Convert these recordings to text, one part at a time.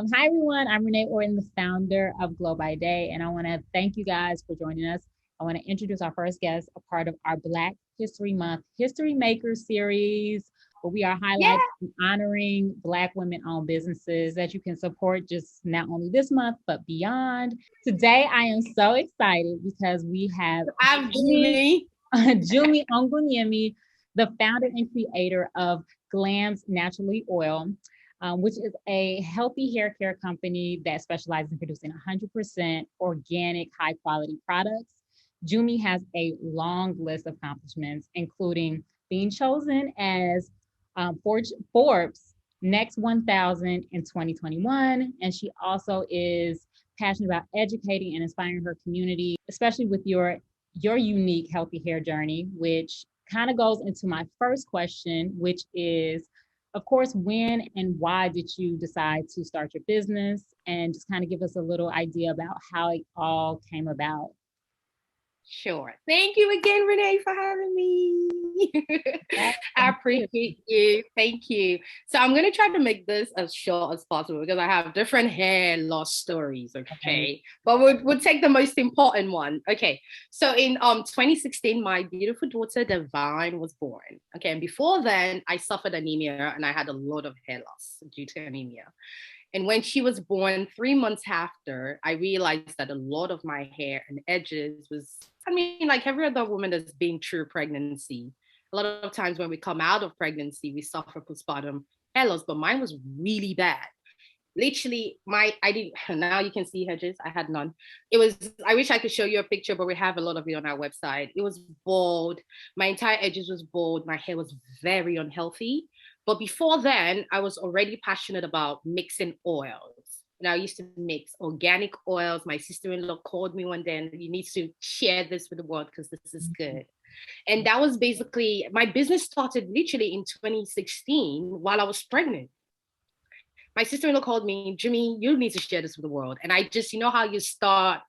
Hi, everyone. I'm Renee Orton, the founder of Glow by Day, and I want to thank you guys for joining us. I want to introduce our first guest, a part of our Black History Month History Makers series, where we are Yeah, highlighting and honoring Black women-owned businesses that you can support just not only this month, but beyond. Today, I am so excited because we have I'm Jummie, Jummie. Jummie Ogunyemi, the founder and creator of Glammed Naturally Oil, which is a healthy hair care company that specializes in producing 100% organic, high quality products. Jummie has a long list of accomplishments, including being chosen as Forbes Next 1000 in 2021. And she also is passionate about educating and inspiring her community, especially with your unique healthy hair journey, which kind of goes into my first question, which is, of course, when and why did you decide to start your business? And just kind of give us a little idea about how it all came about. Sure. Thank you again, Renee, for having me. That I sounds good. appreciate you. Thank you. So I'm going to try to make this as short as possible because I have different hair loss stories, Okay. okay? But we'll take the most important one. Okay. So in 2016, my beautiful daughter, Divine, was born. Okay. And before then, I suffered anemia and I had a lot of hair loss due to anemia. And when she was born, 3 months after, I realized that a lot of my hair and edges was, I mean, like every other woman that's been through pregnancy. A lot of times when we come out of pregnancy, we suffer postpartum hair loss, but mine was really bad. Literally, I didn't, now you can see hedges. I had none. It was, I wish I could show you a picture, but we have a lot of it on our website. It was bald. My entire edges was bald. My hair was very unhealthy. But before then, I was already passionate about mixing oils. And I used to mix organic oils. My sister-in-law called me one day and you need to share this with the world because this is good. And that was basically my business started literally in 2016 while I was pregnant. My sister-in-law called me, Jummie, you need to share this with the world. And I just, you know how you start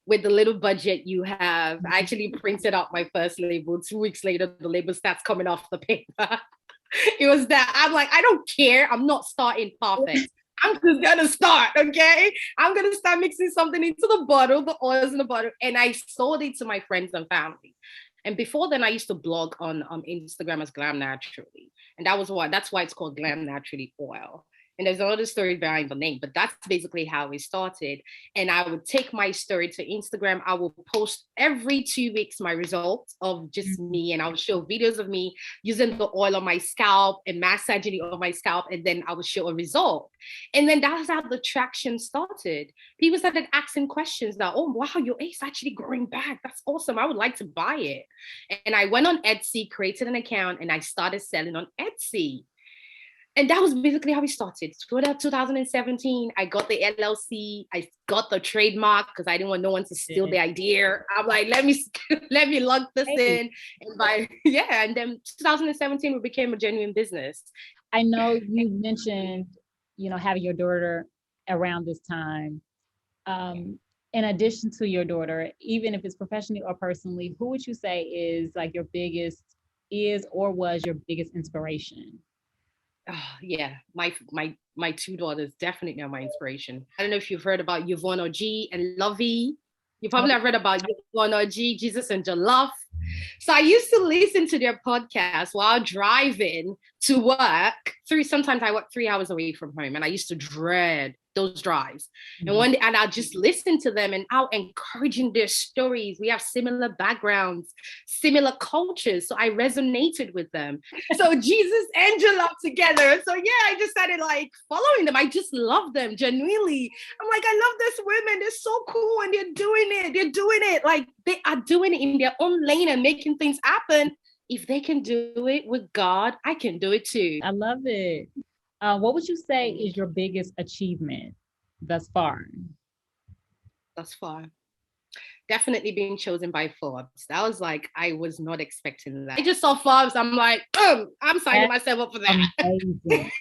with the little budget you have. I actually printed out my first label. 2 weeks later, the label starts coming off the paper. It was that I'm like, I don't care. I'm not starting perfect. I'm just gonna start, okay? I'm gonna start mixing something into the bottle, the oils in the bottle, and I sold it to my friends and family. And before then, I used to blog on Instagram as Glam Naturally, and that's why it's called Glam Naturally Oil. And there's another story behind the name, but that's basically how it started. And I would take my story to Instagram. I will post every 2 weeks my results of just me, and I would show videos of me using the oil on my scalp and massaging it on my scalp, and then I would show a result. And then that's how the traction started. People started asking questions that, oh wow, your hair's actually growing back. That's awesome. I would like to buy it. And I went on Etsy, created an account, and I started selling on Etsy. And that was basically how we started. 2017, I got the LLC. I got the trademark because I didn't want no one to steal the idea. I'm like, let me let me log this Hey, in. And by yeah, and then 2017 we became a genuine business. I know you mentioned, having your daughter around this time. Um, in addition to your daughter, even if it's professionally or personally, who would you say is like your biggest, is or was your biggest inspiration? Oh, yeah, my two daughters definitely are my inspiration. I don't know if you've heard about Yvonne OG and Lovey. You Oh, probably have read about Yvonne OG, Jesus and Jollof. So I used to listen to their podcast while driving to work. Sometimes I work 3 hours away from home, and I used to dread those drives. And mhm. one day, and I'll just listen to them and I'll encouraging their stories. We have similar backgrounds, similar cultures, so I resonated with them. So Jesus and Jollof together. So yeah, I just started like following them. I just love them genuinely. I'm like, I love these women. They're so cool and they're doing it. They're doing it. Like they are doing it in their own lane and making things happen. If they can do it with God, I can do it too. I love it. What would you say is your biggest achievement thus far? Thus far. Definitely being chosen by Forbes. That was like, I was not expecting that. I just saw Forbes. I'm like, I'm signing That's myself up for that. amazing.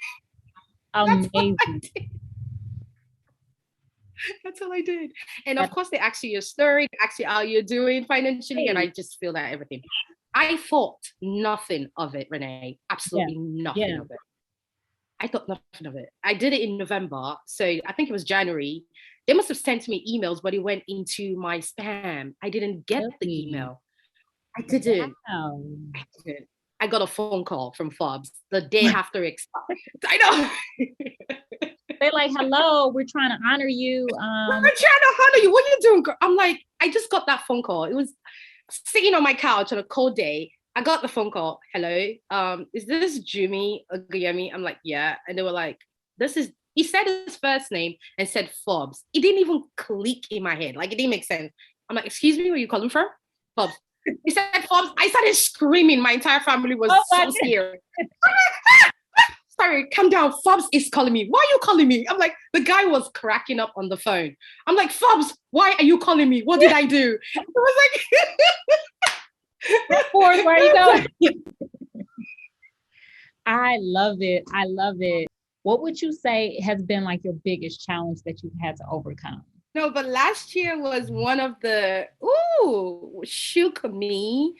That's all I Amazing. did. That's all I did. And of That's course, they ask you your story, they ask you how you're doing financially, and I great. just feel that everything. I thought nothing of it, Renee. Yeah. Absolutely nothing Yeah. of it. I thought nothing of it. I did it in November. So I think it was January. They must have sent me emails, but it went into my spam. I didn't get the Really? email. I didn't. Wow. I didn't. I got a phone call from Forbes the day after it expired. I know. They're like, hello, we're trying to honor you. We're trying to honor you. What are you doing, girl? I'm like, I just got that phone call. It was sitting on my couch on a cold day. I got the phone call. Hello, is this Jummie Ogunyemi? I'm like, yeah. And they were like, this is, he said his first name and said Forbes. It didn't even click in my head. Like, it didn't make sense. I'm like, excuse me, where are you calling from? Forbes. He said Forbes. I started screaming. My entire family was so scared. Sorry, calm down. Forbes is calling me. Why are you calling me? I'm like, the guy was cracking up on the phone. I'm like, Forbes, why are you calling me? What did I do? It was like, Forbes, where are you going? I love it. I love it. What would you say has been like your biggest challenge that you've had to overcome? No, but last year was one of the, shook me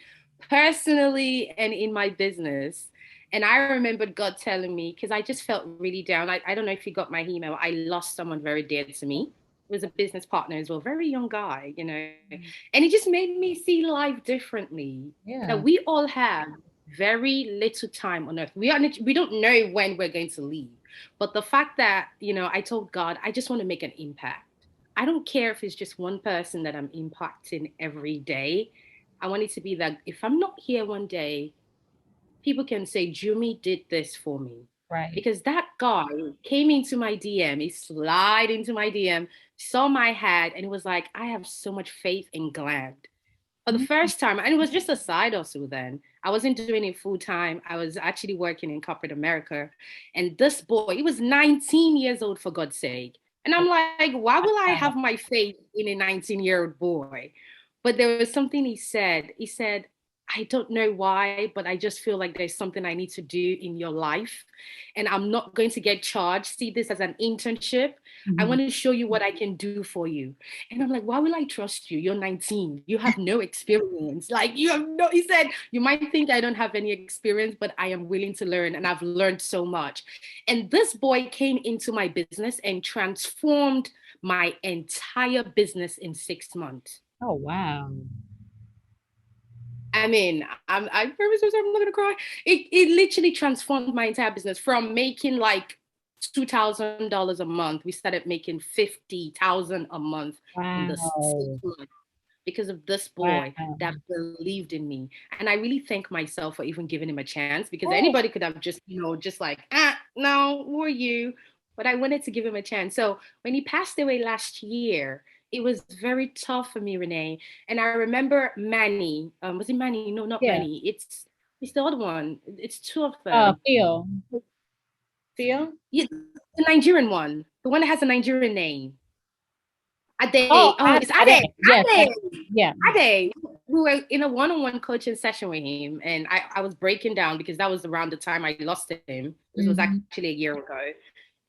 personally and in my business. And I remembered God telling me, because I just felt really down. I don't know if you got my email. I lost someone very dear to me. It was a business partner as well, very young guy, you know. And it just made me see life differently. Yeah. That we all have very little time on earth. We don't know when we're going to leave. But the fact that, you know, I told God, I just want to make an impact. I don't care if it's just one person that I'm impacting every day. I want it to be that if I'm not here one day, people can say, Jummie did this for me. Right. Because that guy came into my DM, he slid into my DM, saw my hat, and it was like, I have so much faith in Glammed. For the first time, and it was just a side hustle then. I wasn't doing it full time. I was actually working in corporate America. And this boy, he was 19 years old, for God's sake. And I'm like, why will I have my faith in a 19-year-old boy? But there was something he said. He said, I don't know why, but I just feel like there's something I need to do in your life. And I'm not going to get charged. See this as an internship. Mm-hmm. I want to show you what I can do for you. And I'm like, why will I trust you? You're 19. You have no experience. Like, you have no, he said, you might think I don't have any experience, but I am willing to learn. And I've learned so much. And this boy came into my business and transformed my entire business in 6 months. Oh, wow. I mean, I promise myself I'm not gonna cry. It literally transformed my entire business from making like $2,000 a month. We started making 50,000 a month in the 6 months because of this boy that believed in me. And I really thank myself for even giving him a chance, because anybody could have just, you know, just like, no, who are you? But I wanted to give him a chance. So when he passed away last year, it was very tough for me, Renee. And I remember Manny. Was it Manny? No, not Manny. It's the other one. It's two of them. Phil. Phil? Yeah, the Nigerian one. The one that has a Nigerian name. Daye. It's Daye. Yes. Daye. Yeah. Daye. We were in a one-on-one coaching session with him, and I was breaking down because that was around the time I lost him. This was actually a year ago.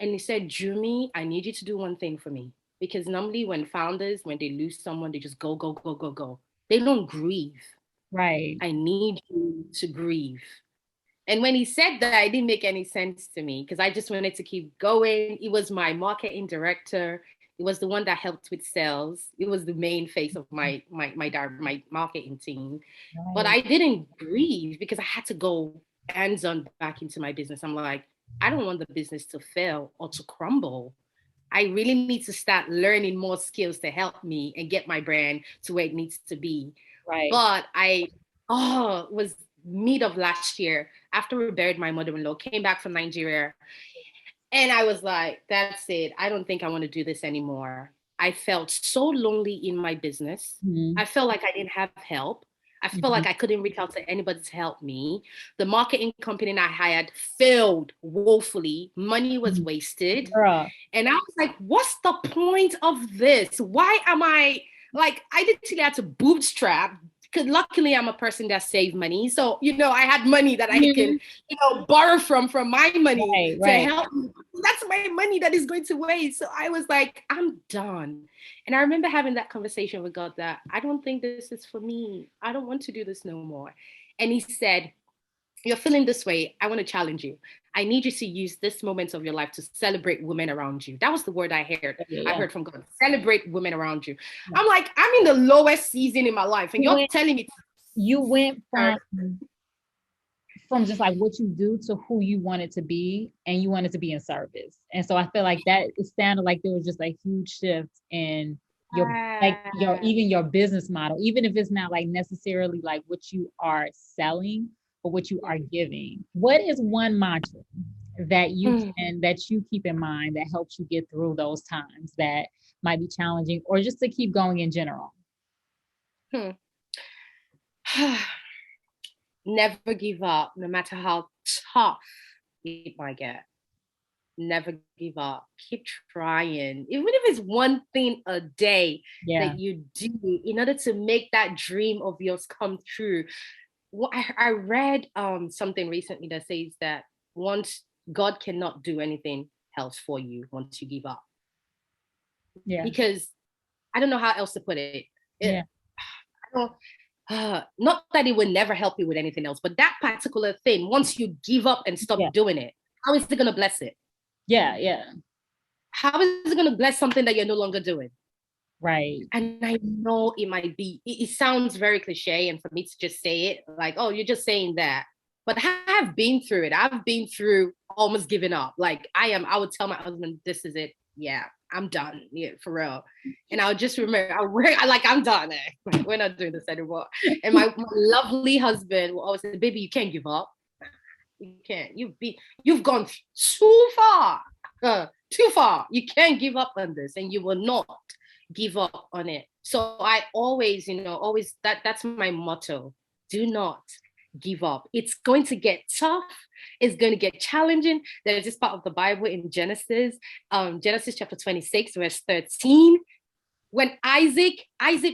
And he said, Jummie, I need you to do one thing for me. Because normally when founders, when they lose someone, they just go, go, go, go, go. They don't grieve. Right. I need you to grieve. And when he said that, it didn't make any sense to me because I just wanted to keep going. He was my marketing director. It was the one that helped with sales. It was the main face of my marketing team. Right. But I didn't grieve because I had to go hands-on back into my business. I'm like, I don't want the business to fail or to crumble. I really need to start learning more skills to help me and get my brand to where it needs to be. Right. But it was mid of last year after we buried my mother-in-law, came back from Nigeria. And I was like, that's it. I don't think I want to do this anymore. I felt so lonely in my business. Mm-hmm. I felt like I didn't have help. I felt like I couldn't reach out to anybody to help me. The marketing company I hired failed woefully. Money was wasted. And I was like, what's the point of this? Why am I, like, I literally had to bootstrap, because luckily I'm a person that saved money. So, you know, I had money that I can, you know, borrow from my money to help me. That's my money that is going to waste. So I was like, I'm done. And I remember having that conversation with God that I don't think this is for me. I don't want to do this no more. And he said, you're feeling this way. I want to challenge you. I need you to use this moment of your life to celebrate women around you. That was the word I heard. I heard from God. Celebrate women around you. I'm like, I'm in the lowest season in my life, and you're telling me you went from just like what you do to who you wanted to be, and you wanted to be in service. And so I feel like that it sounded like there was just a huge shift in your even your business model, even if it's not like necessarily like what you are selling, but what you are giving. What is one mantra that you keep in mind that helps you get through those times that might be challenging, or just to keep going in general? Never give up, no matter how tough it might get. Never give up. Keep trying. Even if it's one thing a day that you do in order to make that dream of yours come true. Well, I read something recently that says that once God cannot do anything else for you once you give up. Yeah. Because I don't know how else to put it. I don't, not that it would never help you with anything else, but that particular thing, once you give up and stop doing it, how is it going to bless it? How is it going to bless something that you're no longer doing? Right. And I know it might be, it sounds very cliche, and for me to just say it like, oh, you're just saying that. But I have been through it. I've been through almost giving up. Like I would tell my husband, this is it. Yeah, I'm done. Yeah, for real. And I'll just remember, I'm done. We're not doing this anymore. And my lovely husband will always say, baby, you can't give up. You can't. You've gone too far. Too far. You can't give up on this, and you will not give up on it. So I always, that's my motto. Do not give up. It's going to get tough. It's going to get challenging. There's this part of the Bible in Genesis chapter 26, verse 13. When Isaac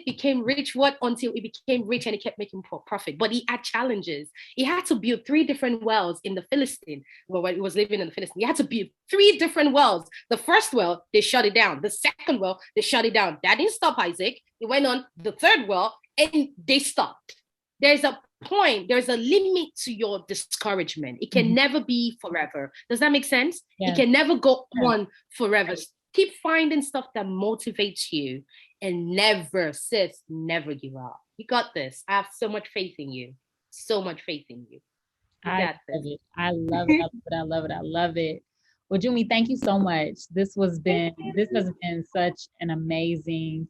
became rich, until he became rich and he kept making profit, but he had challenges. He had to build 3 different wells in the Philistine. Well, when he was living in the Philistine, he had to build 3 different wells. The first well, they shut it down. The second well, they shut it down. That didn't stop Isaac. He went on the 3rd well and they stopped. There's a point, there's a limit to your discouragement. It can never be forever. Does that make sense? It can never go on forever. Keep finding stuff that motivates you, and never give up. You got this. I have so much faith in you. So much faith in you. I love it. Well, Jummie, thank you so much. This has been such an amazing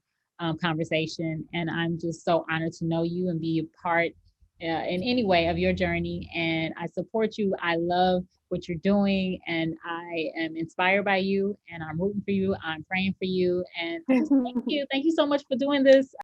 conversation, and I'm just so honored to know you and be a part in any way of your journey. And I support you. I love what you're doing, and I am inspired by you, and I'm rooting for you. I'm praying for you, and thank you so much for doing this.